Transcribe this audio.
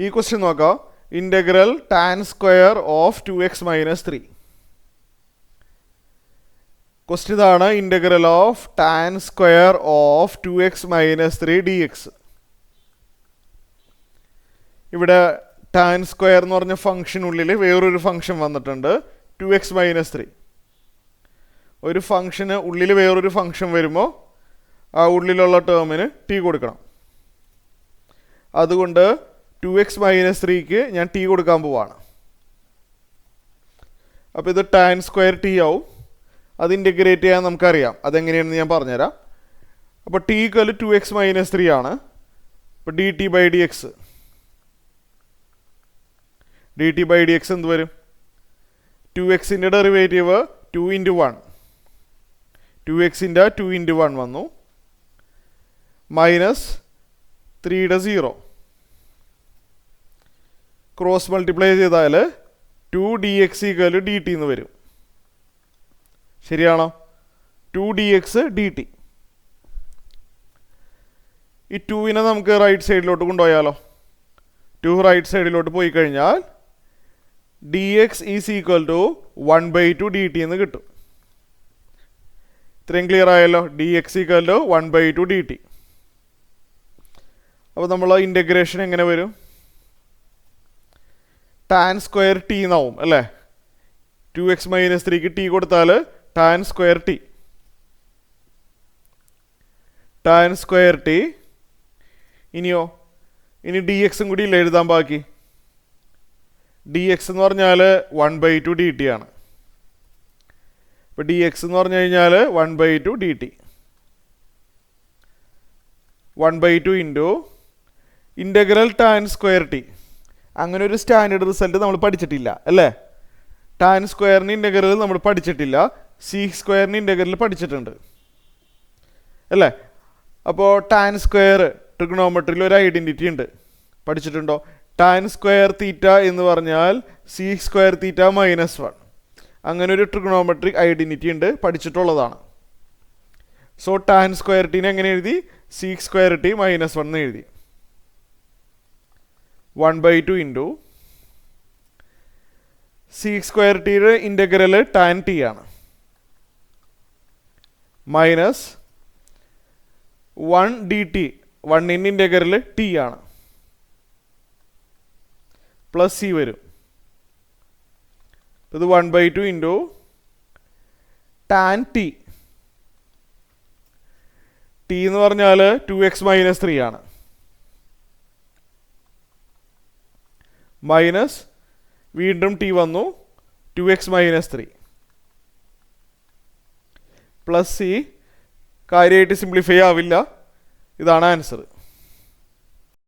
ഈ ക്വസ്റ്റ്യൻ നോക്കാം. Integral tan square of 2x minus 3. Question ഇതാണ്. Integral of tan square of 2x minus 3 dx. ഇവിടെ tan square എന്ന് പറഞ്ഞ ഫംഗ്ഷനുള്ളിൽ വേറൊരു ഫംഗ്ഷൻ വന്നിട്ടുണ്ട്, 2x മൈനസ് 3. ഒരു ഫംഗ്ഷന് ഉള്ളിൽ വേറൊരു ഫംഗ്ഷൻ വരുമ്പോൾ ആ ഉള്ളിലുള്ള ടേമിന് ടി കൊടുക്കണം. അതുകൊണ്ട് 2x മൈനസ് 3ക്ക് ഞാൻ ടി കൊടുക്കാൻ പോവാണ്. അപ്പോൾ ഇത് ടാൻ സ്ക്വയർ ടി ആവും. അത് ഇൻ്റഗ്രേറ്റ് ചെയ്യാൻ നമുക്കറിയാം. അതെങ്ങനെയാണെന്ന് ഞാൻ പറഞ്ഞുതരാം. അപ്പോൾ ടി ഈക്വൽ 2x മൈനസ് 3 ആണ്. അപ്പോൾ D T by D X, D T by D X എന്ത് വരും? 2xൻ്റെ ഡെറിവേറ്റീവ് 2 ഇൻറ്റു 1, 2xൻ്റെ 2 ഇൻറ്റു 1 വന്നു, മൈനസ് 3യുടെ 0. ക്രോസ് മൾട്ടിപ്ലൈ ചെയ്താൽ 2 D X equal D T എന്ന് വരും. ശരിയാണോ? 2 ഡി എക്സ് ഡി ടി. ഈ 2നെ നമുക്ക് റൈറ്റ് സൈഡിലോട്ട് കൊണ്ടുപോയാലോ? 2 റൈറ്റ് സൈഡിലോട്ട് പോയി കഴിഞ്ഞാൽ D X is equal to 1/2 D T എന്ന് കിട്ടും. ഇത്രയും ക്ലിയർ ആയല്ലോ? D X equal to 1/2 D T. അപ്പോൾ നമ്മൾ ഇൻ്റഗ്രേഷൻ എങ്ങനെ വരും? ടാൻ സ്ക്വയർ ടി എന്നാവും അല്ലേ? 2x മൈനസ് 3ക്ക് ടി കൊടുത്താൽ tan square T, tan square T. ഇനിയോ? ഇനി ഡി എക്സും കൂടി ഇല്ല എഴുതാൻ ബാക്കി. ഡി എക്സ് എന്ന് പറഞ്ഞാൽ 1/2 ഡി ടി ആണ്. അപ്പോൾ ഡി എക്സ് എന്ന് പറഞ്ഞു കഴിഞ്ഞാൽ 1/2 D T, 1/2 into integral tan square T. അങ്ങനെ ഒരു സ്റ്റാൻഡേർഡ് റിസൾട്ട് നമ്മൾ പഠിച്ചിട്ടില്ല അല്ലേ? ടാൻ സ്ക്വയറിന് ഇൻ്റഗ്രൽ നമ്മൾ പഠിച്ചിട്ടില്ല, സീക്ക് സ്ക്വയറിന് ഇൻ്റഗ്രൽ പഠിച്ചിട്ടുണ്ട് അല്ലേ? അപ്പോൾ ടാൻ സ്ക്വയർ ട്രിഗണോമെട്രിയിൽ ഒരു ഐഡൻറ്റിറ്റി ഉണ്ട്, പഠിച്ചിട്ടുണ്ടോ? ടാൻ സ്ക്വയർ തീറ്റ എന്ന് പറഞ്ഞാൽ സീക്ക് സ്ക്വയർ തീറ്റ മൈനസ് 1. അങ്ങനെ ഒരു ട്രിഗണോമെട്രിക് ഐഡൻറ്റിറ്റി ഉണ്ട്, പഠിച്ചിട്ടുള്ളതാണ്. സോ ടാൻ സ്ക്വയർ ടീനെ എങ്ങനെ എഴുതി? സീക്ക് സ്ക്വയർ ടി മൈനസ് 1 എന്ന് എഴുതി. 1/2 ഇൻറ്റു സീക്ക് സ്ക്വയർ ടിയുടെ ഇൻ്റഗ്രൽ ടാൻ ടി ആണ്, മൈനസ് 1 ഡി ടി, 1ൻ്റെ ഇൻ്റഗ്രൽ ടി ആണ്, പ്ലസ് സി വരും. ഇത് 1/2 ഇൻറ്റു ടാൻ ടി. ടി എന്ന് പറഞ്ഞാൽ 2x മൈനസ് 3 ആണ്, മൈനസ് വീണ്ടും ടി വന്നു 2x മൈനസ് 3 പ്ലസ് സി. കാര്യമായിട്ട് സിംപ്ലിഫൈ ആവില്ല. ഇതാണ് ആൻസർ.